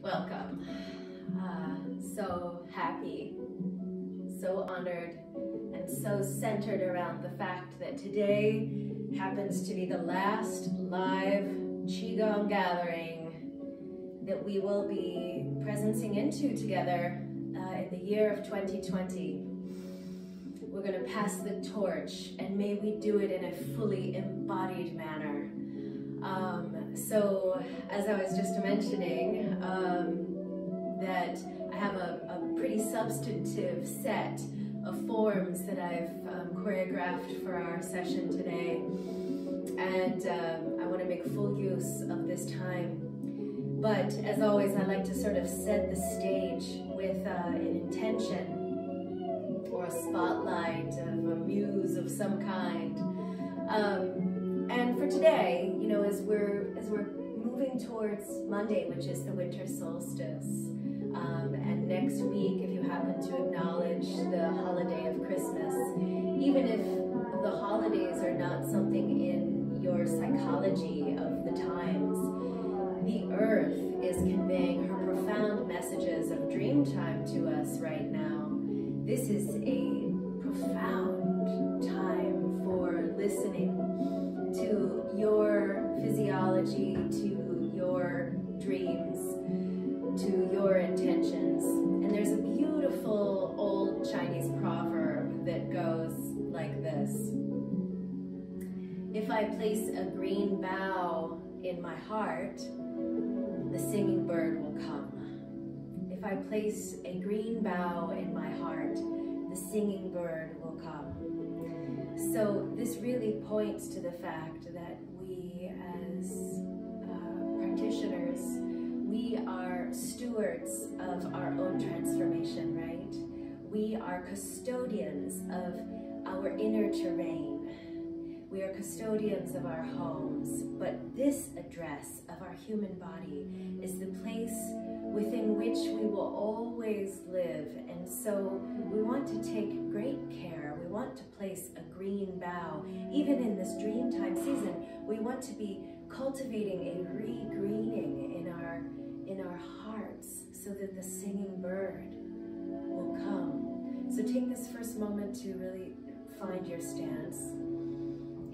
Welcome. So happy, so honored, and so centered around the fact that today happens to be the last live qigong gathering that we will be presencing into together in the year of 2020. We're going to pass the torch, and may we do it in a fully embodied manner. So as I was just mentioning, that I have a pretty substantive set of forms that I've choreographed for our session today, and I want to make full use of this time. But as always, I like to sort of set the stage with an intention or a spotlight of a muse of some kind. And for today, you know, as we're moving towards Monday, which is the winter solstice, and next week, if you happen to acknowledge the holiday of Christmas, even if the holidays are not something in your psychology of the times, the earth is conveying her profound messages of dream time to us right now. This is a profound time for listening to your physiology, to your dreams, to your intentions. And there's a beautiful old Chinese proverb that goes like this: if I place a green bough in my heart, the singing bird will come. If I place a green bough in my heart, the singing bird will come. So this really points to the fact that we as practitioners, we are stewards of our own transformation, right? We are custodians of our inner terrain. We are custodians of our homes, but this address of our human body is the place within which we will always live. And so we want to take great care. We want to place a green bough. Even in this dreamtime season, we want to be cultivating a re-greening in our hearts so that the singing bird will come. So take this first moment to really find your stance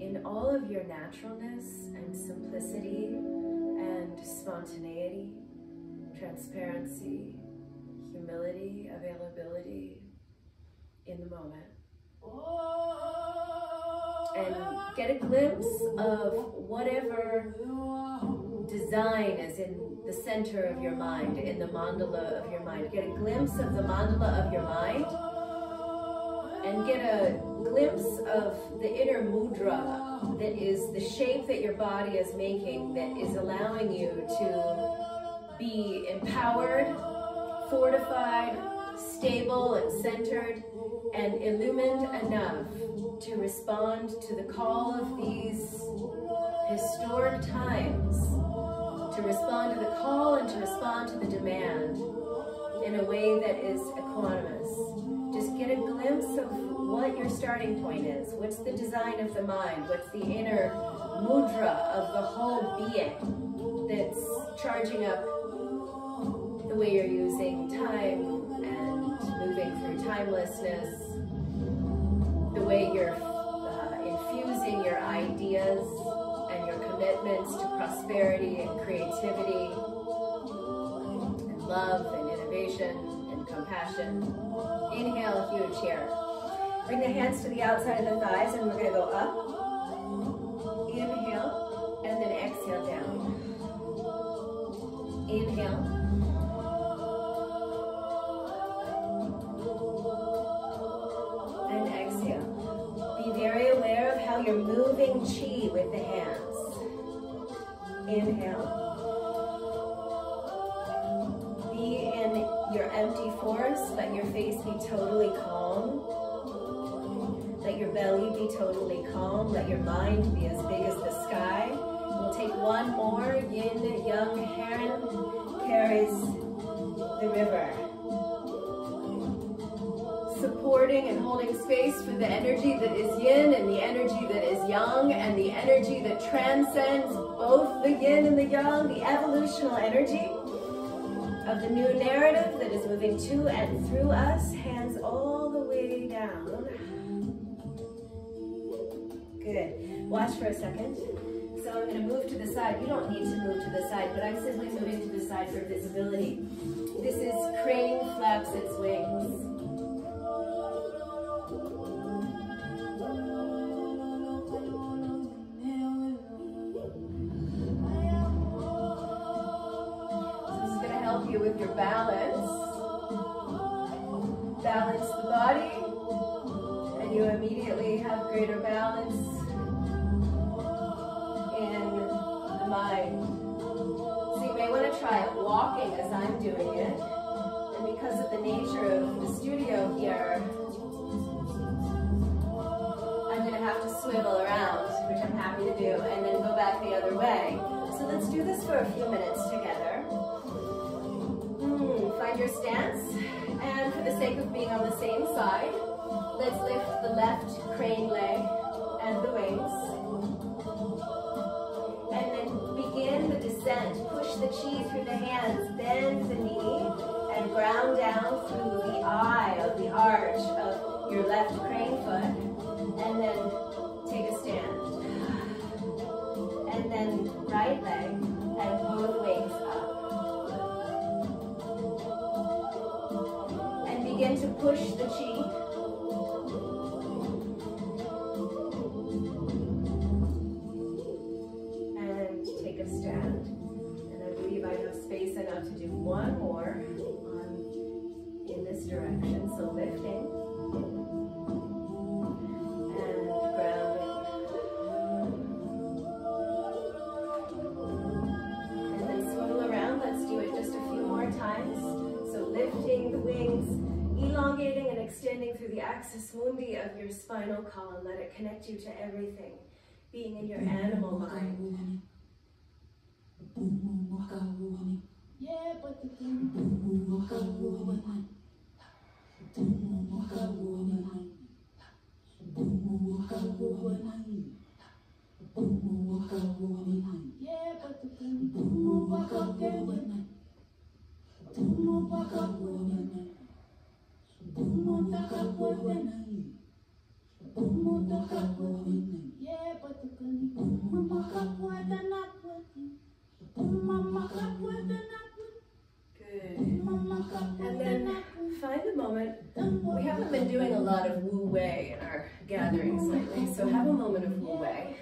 in all of your naturalness and simplicity and spontaneity, transparency, humility, availability in the moment. And get a glimpse of whatever design is in the center of your mind, in the mandala of your mind. Get a glimpse of the mandala of your mind, and get a glimpse of the inner mudra that is the shape that your body is making, that is allowing you to be empowered, fortified, stable and centered, and illumined enough to respond to the call of these historic times, to respond to the call and to respond to the demand in a way that is equanimous. Just get a glimpse of what your starting point is. What's the design of the mind? What's the inner mudra of the whole being that's charging up the way you're using time and moving through timelessness, the way you're infusing your ideas and your commitments to prosperity and creativity and love and innovation and compassion. Inhale, huge here. Bring the hands to the outside of the thighs, and we're going to go up. Inhale, and then exhale down. Inhale. And exhale. Be very aware of how you're moving chi with the hands. Inhale. Be in your empty force. Let your face be totally calm. Let your belly be totally calm. Let your mind be as big as the sky. We'll take one more. Yin, yang, heron carries the river. Supporting and holding space for the energy that is yin and the energy that is yang and the energy that transcends both the yin and the yang, the evolutional energy. of the new narrative that is moving to and through us, hands all the way down. Good. Watch for a second. So I'm going to move to the side. You don't need to move to the side, but I'm simply moving to the side for visibility. This is crane flaps its wings. With your balance. Balance the body, and you immediately have greater balance in the mind. So you may want to try walking as I'm doing it. And because of the nature of the studio here, I'm going to have to swivel around, which I'm happy to do, and then go back the other way. So let's do this for a few minutes together. Find your stance, and for the sake of being on the same side, let's lift the left crane leg and the wings. And then begin the descent. Push the chi through the hands, bend the knee, and ground down through the eye of the arch of your left crane foot. And then take a stand. And then right leg and both wings up. Begin to push the chi. And take a stand. And I believe I have space enough to do one more in this direction. So lifting and grounding. And then swivel around. Let's do it just a few more times. So lifting the wings, elongating and extending through the axis mundi of your spinal column. Let it connect you to everything, being in your animal mind. Good. And then find a moment. We haven't been doing a lot of Wu Wei in our gatherings lately, so have a moment of Wu Wei.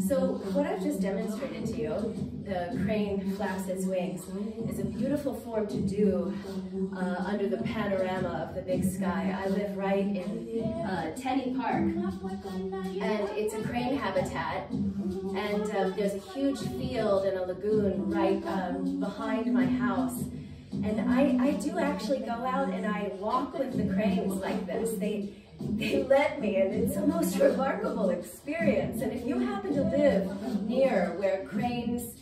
So what I've just demonstrated to you, the crane flaps its wings, is a beautiful form to do under the panorama of the big sky. I live right in Teddy Park, and it's a crane habitat, and there's a huge field and a lagoon right behind my house. And I do actually go out and I walk with the cranes like this. They let me, and it's a most remarkable experience. And if you happen to live near where cranes,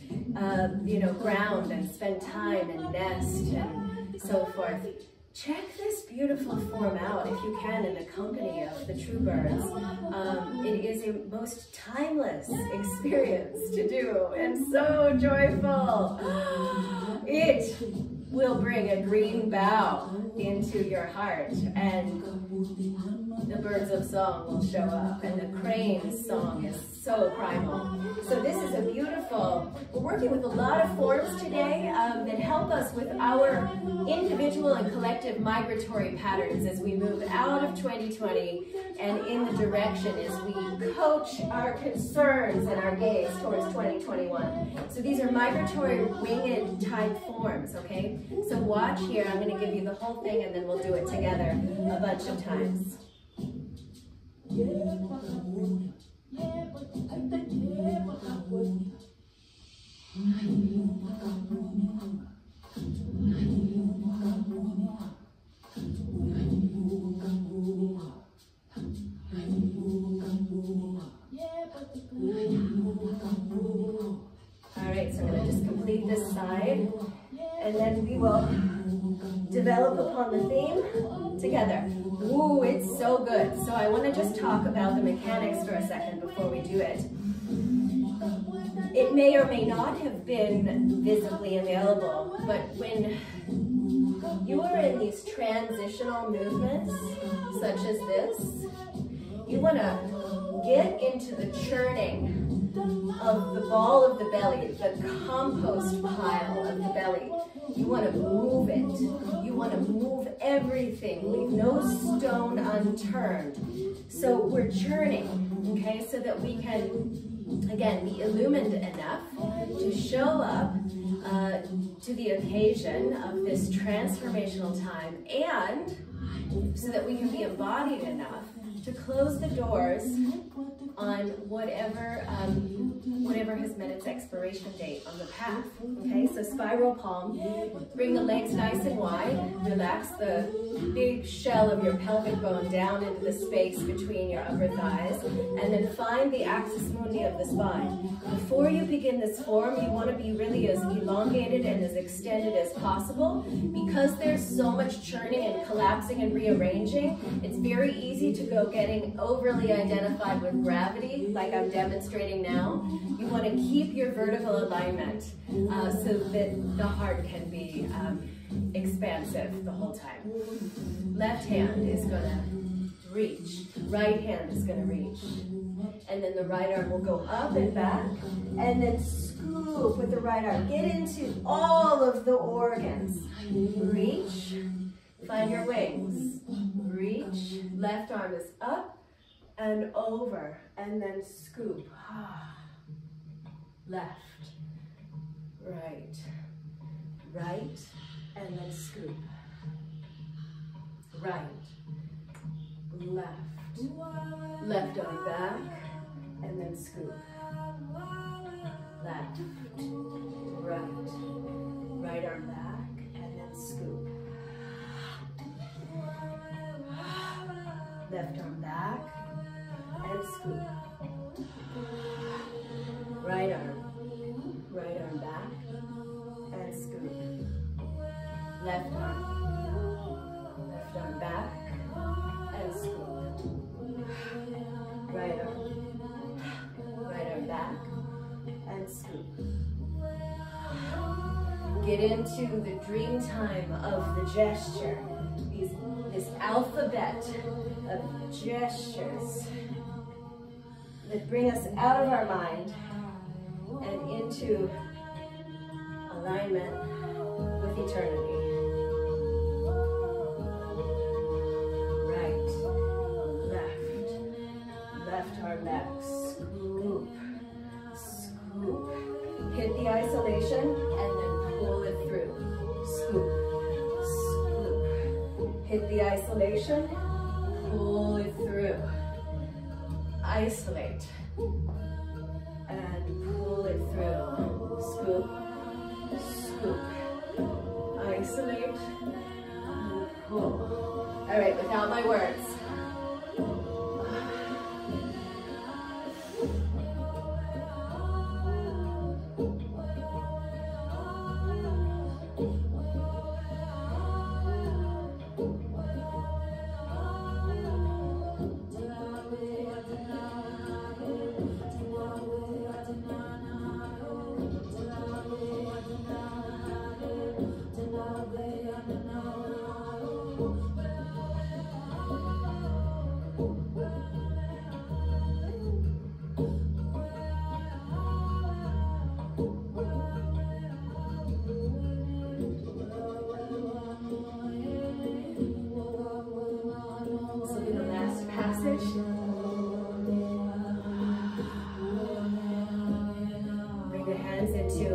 ground and spend time and nest and so forth, check this beautiful form out if you can in the company of the true birds. It is a most timeless experience to do and so joyful. It will bring a green bough into your heart, and the birds of song will show up, and the crane's song is so primal. So this is a beautiful, we're working with a lot of forms today that help us with our individual and collective migratory patterns as we move out of 2020 and in the direction as we coach our concerns and our gaze towards 2021. So these are migratory winged type forms, okay? So watch here, I'm going to give you the whole thing and then we'll do it together a bunch of times. Alright, so I'm going to just complete this side, and then we will develop upon the theme together. Ooh, it's so good. So I want to just talk about the mechanics for a second before we do it. It may or may not have been visibly available, but when you are in these transitional movements, such as this, you want to get into the churning of the ball of the belly, the compost pile of the belly. You want to move it. You want to move everything. Leave no stone unturned. So we're churning, okay, so that we can, again, be illumined enough to show up to the occasion of this transformational time, and so that we can be embodied enough to close the doors on whatever has met its expiration date on the path. Okay, so spiral palm, bring the legs nice and wide, relax the big shell of your pelvic bone down into the space between your upper thighs, and then find the axis mundi of the spine. Before you begin this form, you want to be really as elongated and as extended as possible. Because there's so much churning and collapsing and rearranging, it's very easy to go getting overly identified with gravity, like I'm demonstrating now. You want to keep your vertical alignment so that the heart can be expansive the whole time. Left hand is going to reach, right hand is going to reach, and then the right arm will go up and back, and then scoop with the right arm. Get into all of the organs. Reach, find your wings. Reach, left arm is up and over, and then scoop. Left, right, right, and then scoop. Right, left, left arm back, and then scoop. Left, right, right arm back, and then scoop. Left arm back, and scoop. Right arm back, and scoop. Left arm back, and scoop. Right arm back, and scoop. Get into the dream time of the gesture, this alphabet of gestures that bring us out of our mind and into alignment with eternity. Right, left arm back, scoop, scoop. Hit the isolation and then pull it through. Scoop, scoop. Hit the isolation, pull it through. Isolate and pull it through. Scoop, scoop. Isolate and pull. All right, without my words. Bring your hands into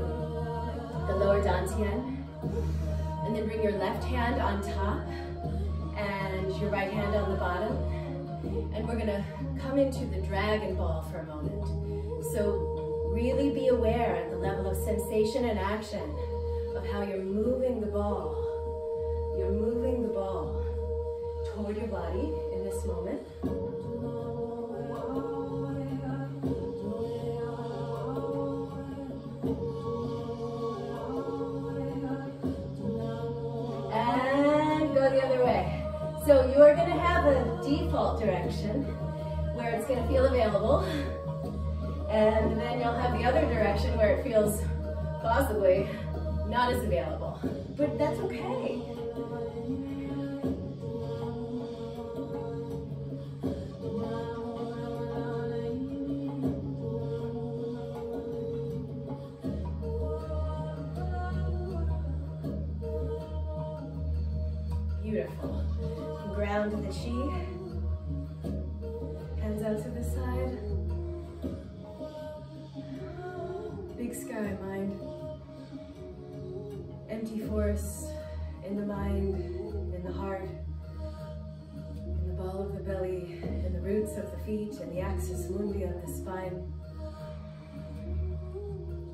the lower dantian, and then bring your left hand on top and your right hand on the bottom, and we're gonna come into the dragon ball for a moment. So really be aware at the level of sensation and action of how you're moving the ball. You're moving the ball toward your body in this moment. And go the other way. So you're going to have a default direction where it's going to feel available. And then you'll have the other direction where it feels possibly not as available. But that's okay. Beautiful. Ground the chi. Hands out to the side. Big sky, mind. Empty force in the mind, in the heart, in the ball of the belly, in the roots of the feet, and the axis mundi of the spine.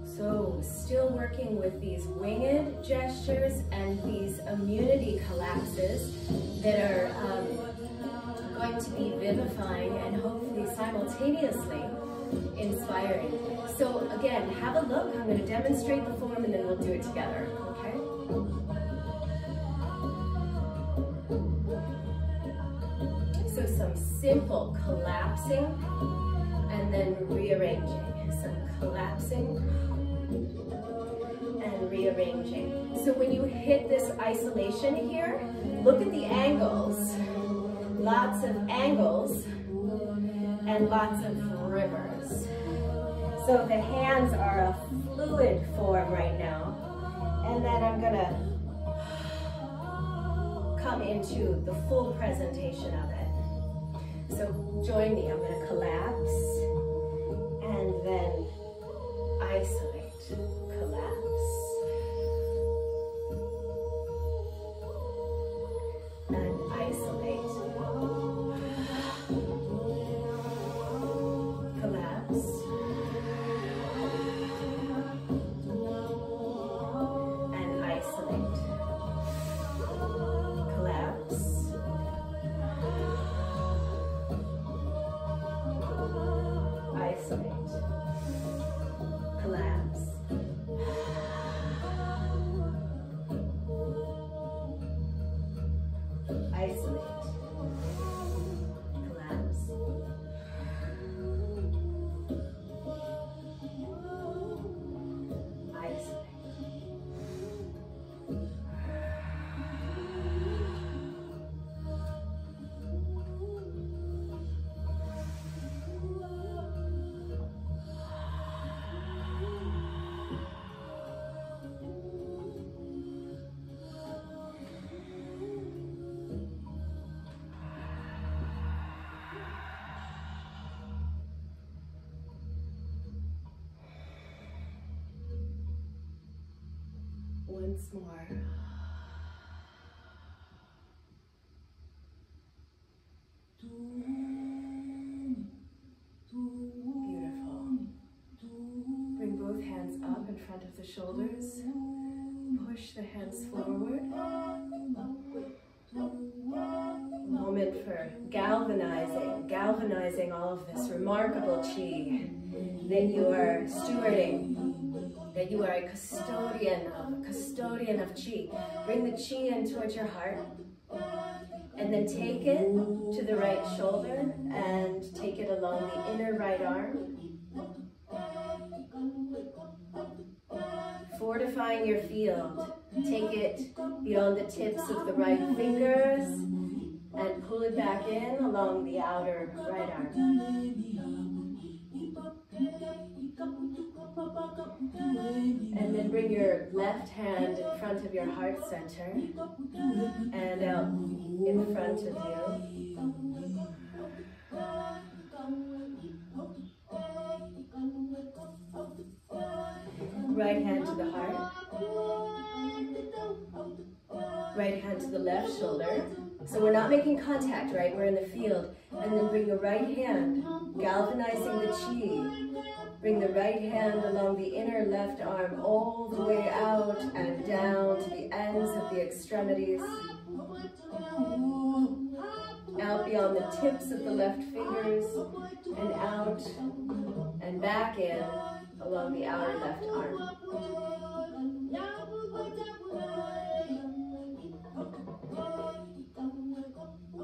So, still working with these winged gestures and these immunity collapses that are going to be vivifying and hopefully simultaneously inspiring. So again, have a look. I'm going to demonstrate the form and then we'll do it together, okay? So some simple collapsing and then rearranging. Some collapsing and rearranging. So when you hit this isolation here, look at the angles. Lots of angles and lots of rivers. So the hands are a fluid form right now. And then I'm gonna come into the full presentation of it. So join me, I'm gonna collapse and then isolate, collapse. And isolate. Collapse. And isolate. Collapse. Isolate. Collapse. Isolate. Collapse. Isolate. Once more. Beautiful. Bring both hands up in front of the shoulders. Push the hands forward. Moment for galvanizing all of this remarkable chi that you are stewarding, that you are a custodian of chi. Bring the chi in towards your heart, and then take it to the right shoulder and take it along the inner right arm. Fortifying your field. Take it beyond the tips of the right fingers and pull it back in along the outer right arm. And then bring your left hand in front of your heart center and out in front of you. Right hand to the heart. Right hand to the left shoulder. So we're not making contact, right? We're in the field. And then bring the right hand, galvanizing the chi. Bring the right hand along the inner left arm all the way out and down to the ends of the extremities. Out beyond the tips of the left fingers and out and back in along the outer left arm.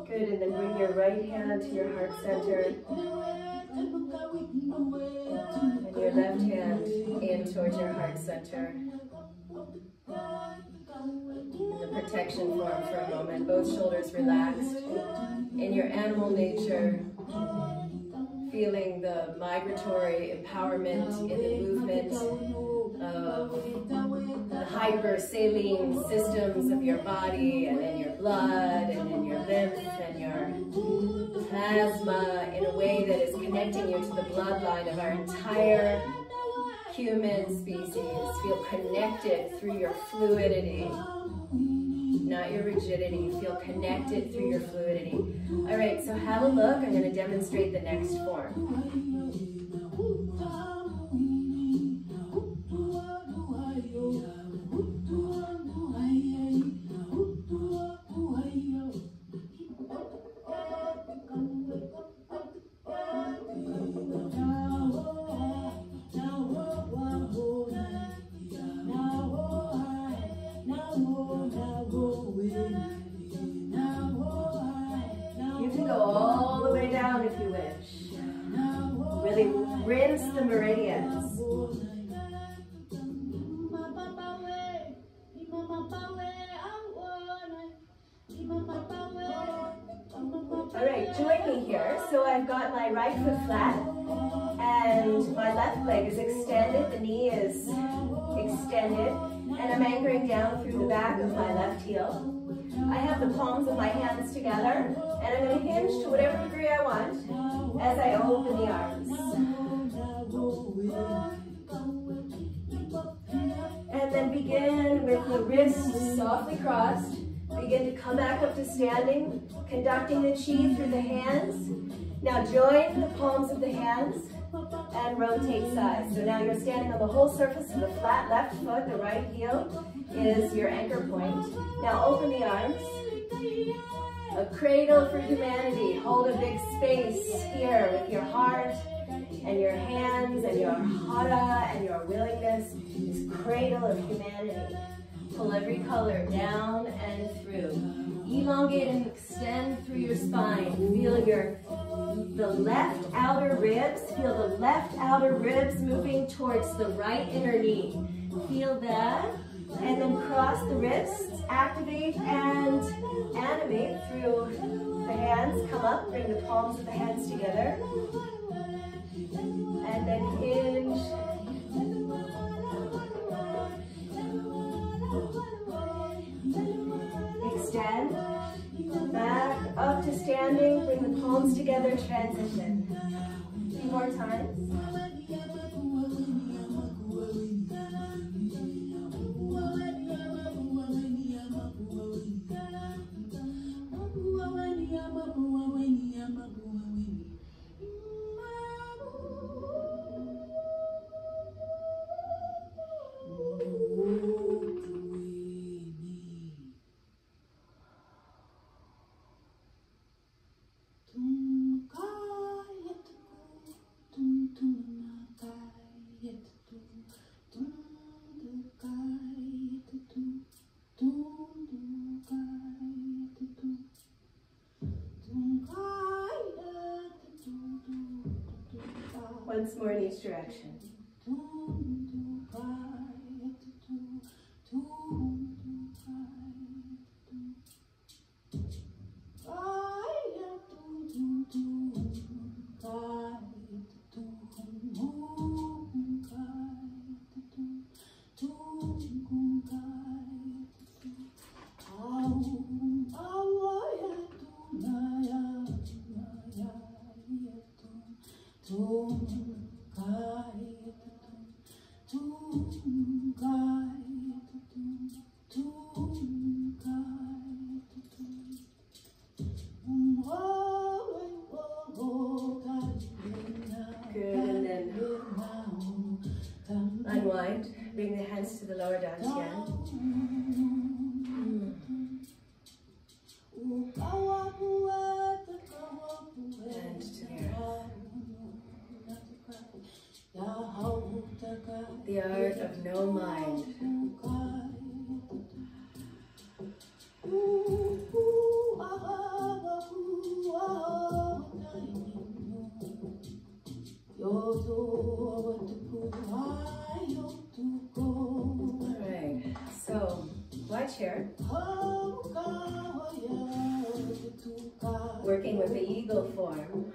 Good, and then bring your right hand to your heart center. your left hand in towards your heart center. In the protection form for a moment, both shoulders relaxed. In your animal nature, feeling the migratory empowerment in the movement of the hypersaline systems of your body, and in your blood, and in your lymph, and your plasma, in a way that is connecting you to the bloodline of our entire human species. Feel connected through your fluidity, not your rigidity. Feel connected through your fluidity. All right, so have a look. I'm going to demonstrate the next form. You can go all the way down if you wish. Really rinse the meridians. All right, join me here. So I've got my right foot flat and my left leg is extended, the knee is extended, and I'm anchoring down through the back of my left heel. I have the palms of my hands together, and I'm going to hinge to whatever degree I want as I open the arms. And then begin with the wrists softly crossed. Begin to come back up to standing, conducting the chi through the hands. Now join the palms of the hands and rotate sides. So now you're standing on the whole surface of the flat left foot. The right heel is your anchor point. Now open the arms. A cradle for humanity. Hold a big space here with your heart and your hands and your hara and your willingness. This cradle of humanity. Pull every color down and through. Elongate and extend through your spine. Feel the left outer ribs. Feel the left outer ribs moving towards the right inner knee. Feel that. And then cross the wrists. Activate and animate through the hands. Come up. Bring the palms of the hands together. And then hinge. Extend, back up to standing, bring the palms together, transition. A few more times. Once more in each direction. Unwind, bring the hands to the lower dantian. And to the earth. The art of no mind. touch here. Working with the eagle form.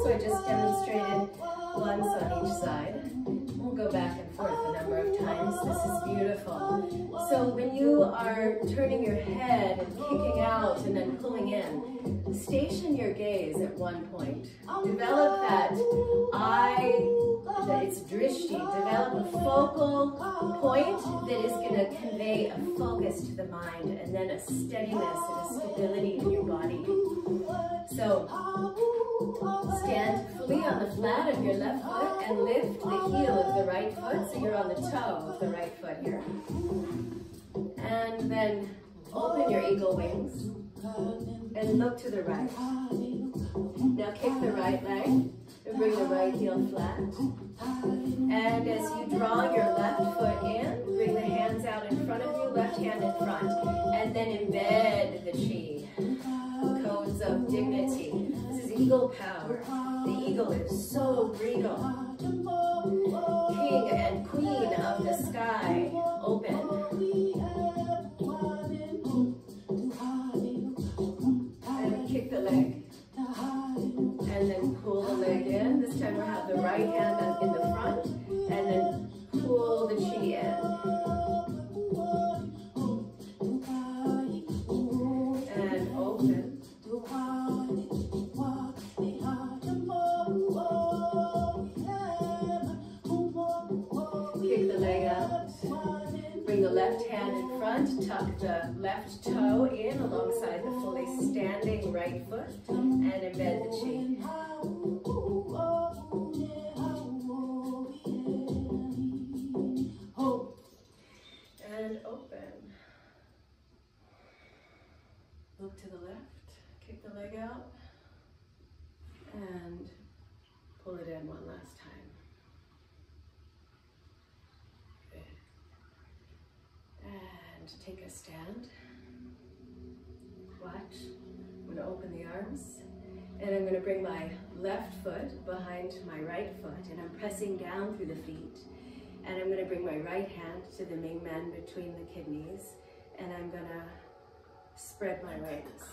So I just demonstrated once on each side. We'll go back and forth a number of times. This is beautiful. So when you are turning your head and kicking out and then pulling in, station your gaze at one point. Develop that eye, that it's drishti. Develop a focal point that is going to convey a focus to the mind, and then a steadiness and a stability in your body. So stand fully on the flat of your left foot and lift the heel of the right foot so you're on the toe of the right foot here. And then open your eagle wings and look to the right. Now kick the right leg and bring the right heel flat. And as you draw your left foot in, bring the hands out in front of you, left hand in front, and then embed the chi. Codes of dignity. This is eagle power. The eagle is so regal. King and queen of the sky. Open. And kick the leg. And then pull the leg in. This time we'll have the right hand in the front. And then pull the chi in. And open. Kick the leg out. Bring the left hand in front. Tuck the left toe in alongside the fully standing right foot. And embed the chi. And open. Look to the left, kick the leg out, and pull it in one last time. Good. And take a stand. Watch. I'm going to open the arms, and I'm going to bring my left foot behind my right foot, and I'm pressing down through the feet. And I'm going to bring my right hand to the Mingmen between the kidneys, and I'm going to spread my wings.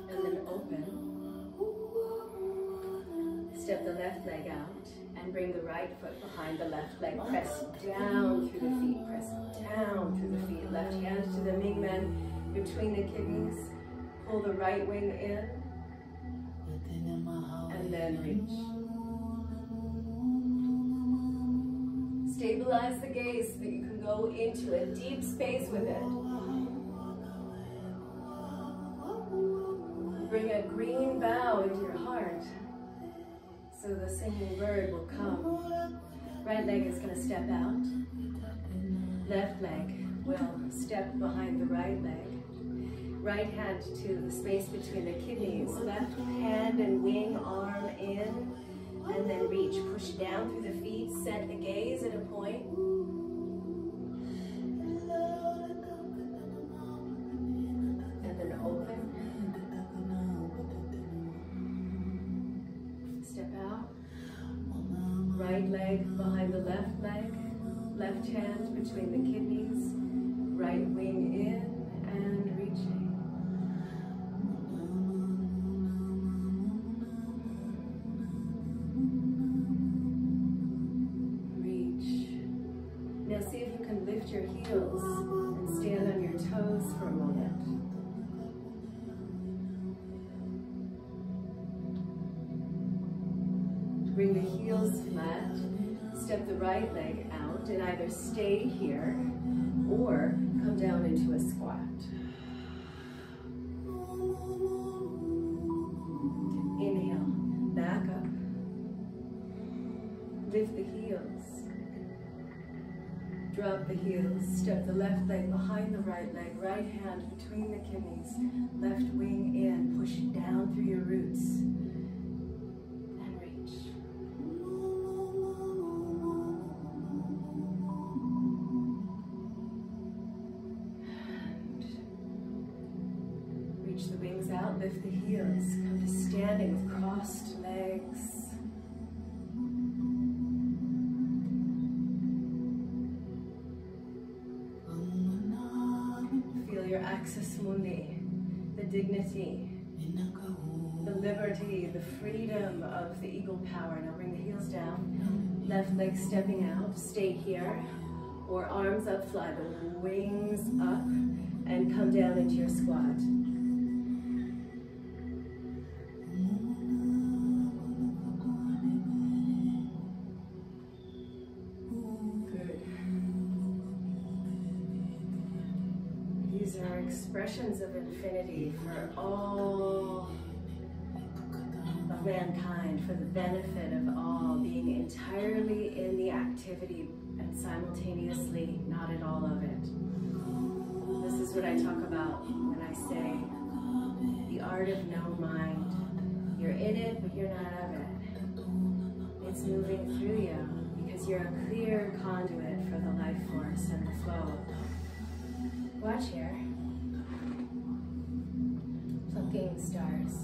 And then open. Step the left leg out and bring the right foot behind the left leg. Press down through the feet. Press down through the feet. Left hand to the Mingmen between the kidneys. Pull the right wing in. And then reach. Stabilize the gaze so that you can go into a deep space with it. Bring a green bough into your heart so the singing bird will come. Right leg is going to step out. Left leg will step behind the right leg. Right hand to the space between the kidneys. Left hand and wing, arm in. And then reach. Push down through the feet. Set the gaze at a point. And then open. Step out. Right leg behind the left leg. Left hand between the kidneys. Right wing in and reaching. Now see if you can lift your heels and stand on your toes for a moment. Bring the heels flat. Step the right leg out and either stay here or come down into a squat. Inhale, back up. Lift the heels. Drop the heels, step the left leg behind the right leg, right hand between the kidneys, left wing in, push down through your roots, and reach. And reach the wings out, lift the heels, come to standing with crossed legs. Axis mundi, the dignity, the liberty, the freedom of the eagle power. Now bring the heels down, left leg stepping out, stay here, or arms up, fly the wings up, and come down into your squat. Expressions of infinity for all of mankind, for the benefit of all, being entirely in the activity and simultaneously not at all of it. This is what I talk about when I say the art of no mind. You're in it, but you're not of it. It's moving through you because you're a clear conduit for the life force and the flow. Watch here. Plucking stars.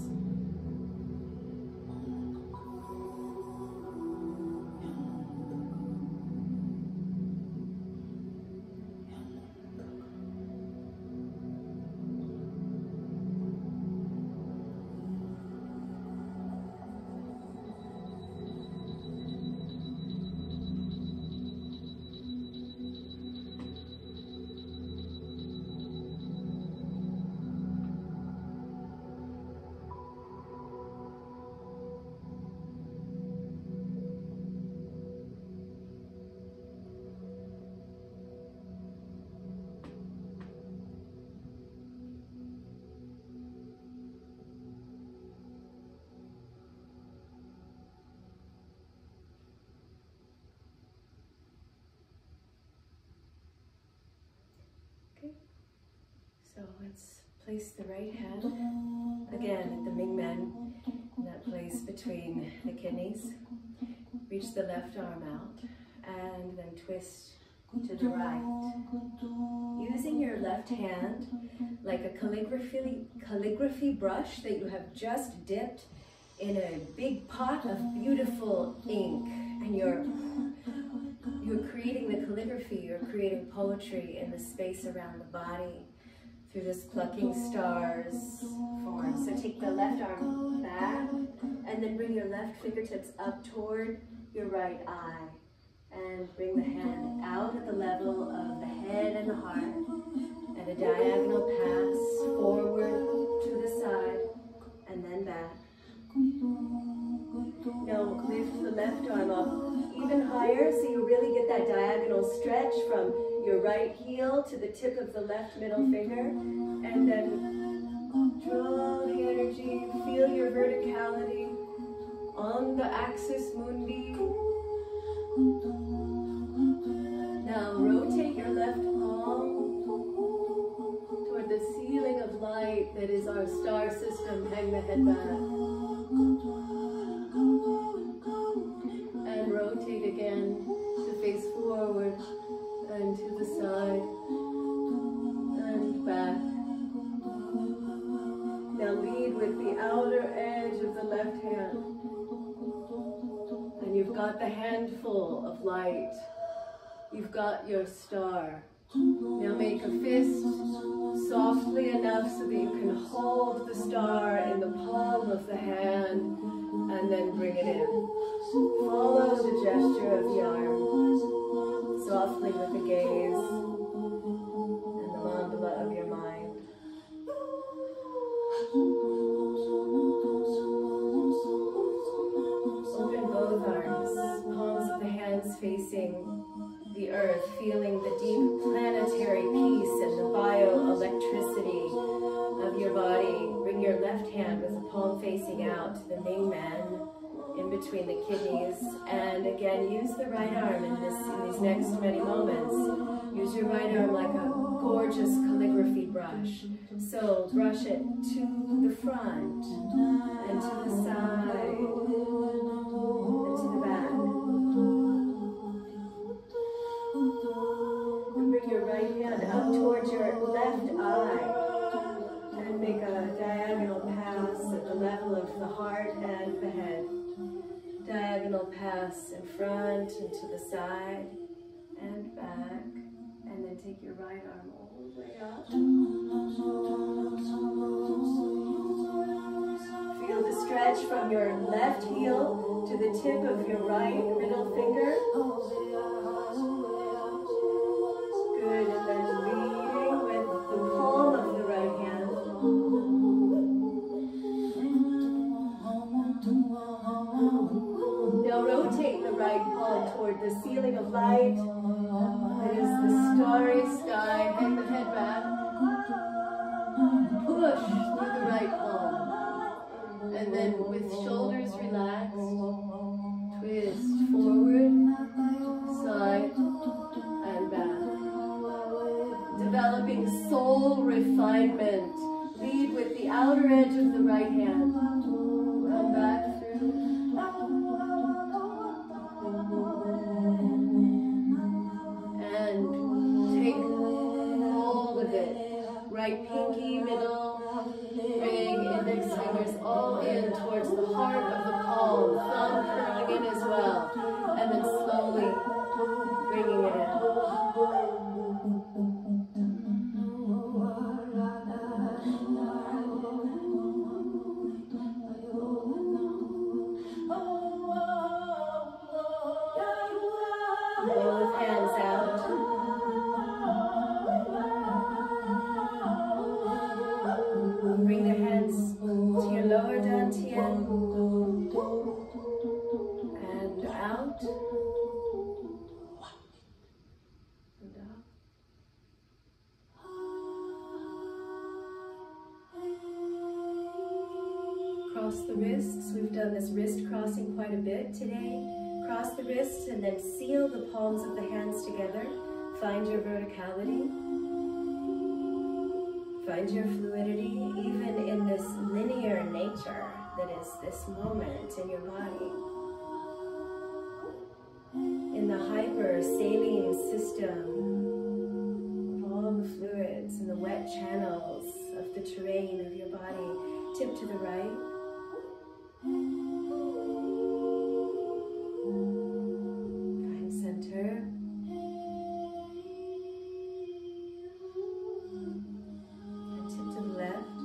So let's place the right hand, again at the Mingmen, in that place between the kidneys. Reach the left arm out, and then twist to the right. Using your left hand like a calligraphy brush that you have just dipped in a big pot of beautiful ink, and you're creating the calligraphy, you're creating poetry in the space around the body, through this plucking stars form. So take the left arm back, and then bring your left fingertips up toward your right eye. And bring the hand out at the level of the head and the heart, and a diagonal pass forward to the side, and then back. Now lift the left arm up even higher, so you really get that diagonal stretch from your right heel to the tip of the left middle finger, and then draw the energy, feel your verticality on the axis mundi. Now rotate your left palm toward the ceiling of light that is our star system. Hang the head back. And rotate again to face forward and to the side and back. Now lead with the outer edge of the left hand. And you've got the handful of light. You've got your star. Now make a fist softly enough so that you can hold the star in the palm of the hand, and then bring it in. Follow the gesture of the arm, softly with the gaze and the mandala of your mind. Open both arms, palms of the hands facing the earth, feeling the deep planetary peace and the bioelectricity of your body. Bring your left hand with the palm facing out to the Mingmen in between the kidneys, and again use the right arm in these next many moments brush. So brush it to the front and to the side and to the back. And bring your right hand up towards your left eye and make a diagonal pass at the level of the heart and the head. Diagonal pass in front and to the side and back, and then take your right arm all the way up. Feel the stretch from your left heel to the tip of your right middle finger. Good, and then leading with the palm of the right hand. Now rotate the right palm toward the ceiling of light. That is the starry sky. Hang the head back. Push through the right palm. And then with shoulders relaxed, twist forward, side, and back. Developing soul refinement. Lead with the outer edge of the right hand. Come back through. And take hold of it. Right pinky, middle, ring, index fingers all in towards the heart of the palm. Thumb curling in as well. And then slowly bringing it in. Both hands out. Bring the hands to your lower dantian and out and up. Cross the wrists. We've done this wrist crossing quite a bit today. Cross the wrists and then seal the palms of the hands together. Find your verticality. Find your fluidity, even in this linear nature that is this moment in your body. In the hyper saline system of all the fluids and the wet channels of the terrain of your body. Tip to the right. Find center. And tip to the left.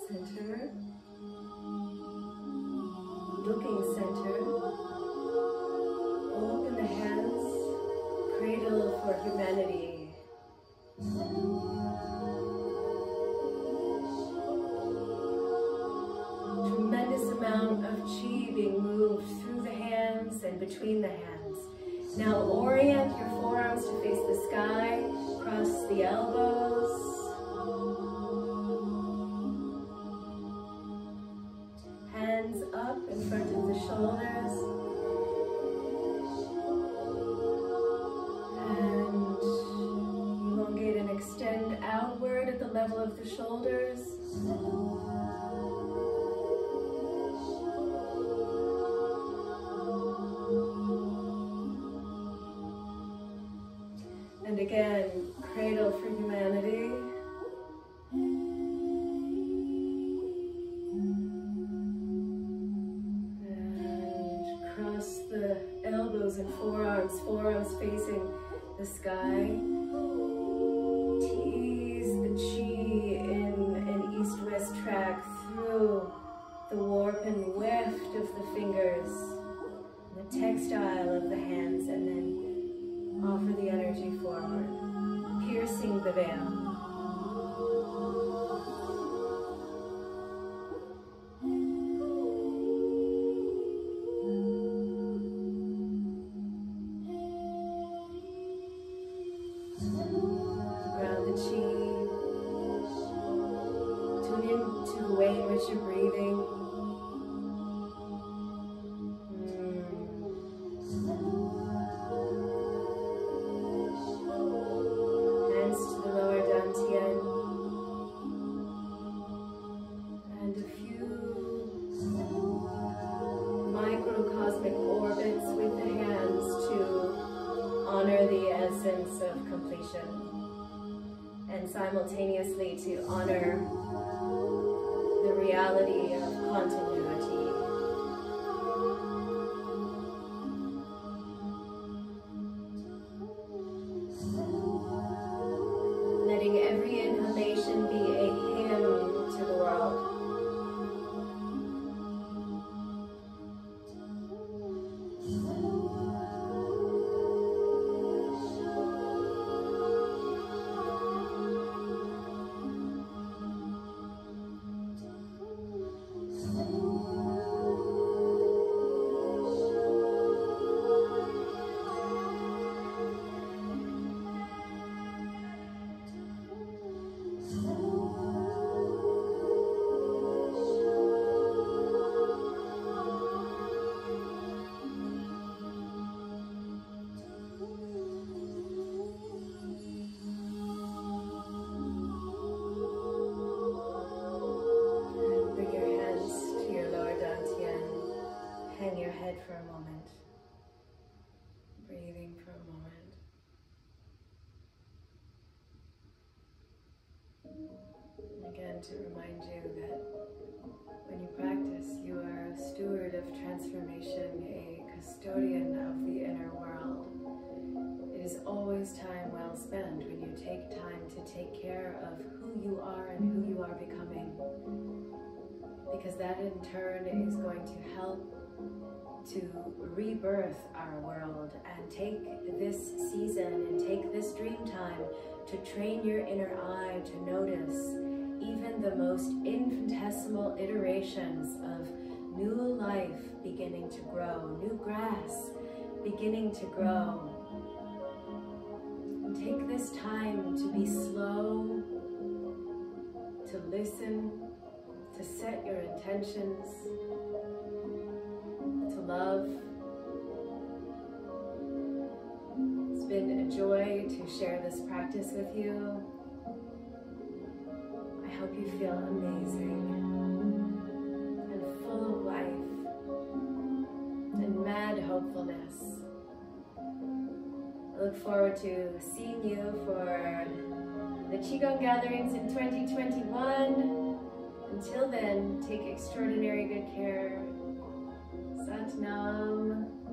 Center. Looking center. Open the hands. Cradle for humanity. Tremendous amount of chi being moved through the hands and between the hands. Now orient your forearms to face the sky. Cross the elbows. Hands up in front of the shoulders. And elongate and extend outward at the level of the shoulders. And again, cradle for humanity. The elbows and forearms, forearms facing the sky. Tease the chi in an east-west track through the warp and weft of the fingers, the textile of the hands, and then offer the energy forward, piercing the veil. You're breathing. sense of completion, and simultaneously to honor the reality of continuity. Letting every inhalation be a hymn to the world. Hang your head for a moment, breathing for a moment. And again, to remind you that when you practice, you are a steward of transformation, a custodian of the inner world. It is always time well spent when you take time to take care of who you are and who you are becoming, because that in turn is going to help to rebirth our world and take this season and take this dream time to train your inner eye to notice even the most infinitesimal iterations of new life beginning to grow, new grass beginning to grow. And take this time to be slow, to listen, to set your intentions, to love. It's been a joy to share this practice with you. I hope you feel amazing and full of life and mad hopefulness. I look forward to seeing you for the qigong gatherings in 2021. Until then, take extraordinary good care. Sat Nam.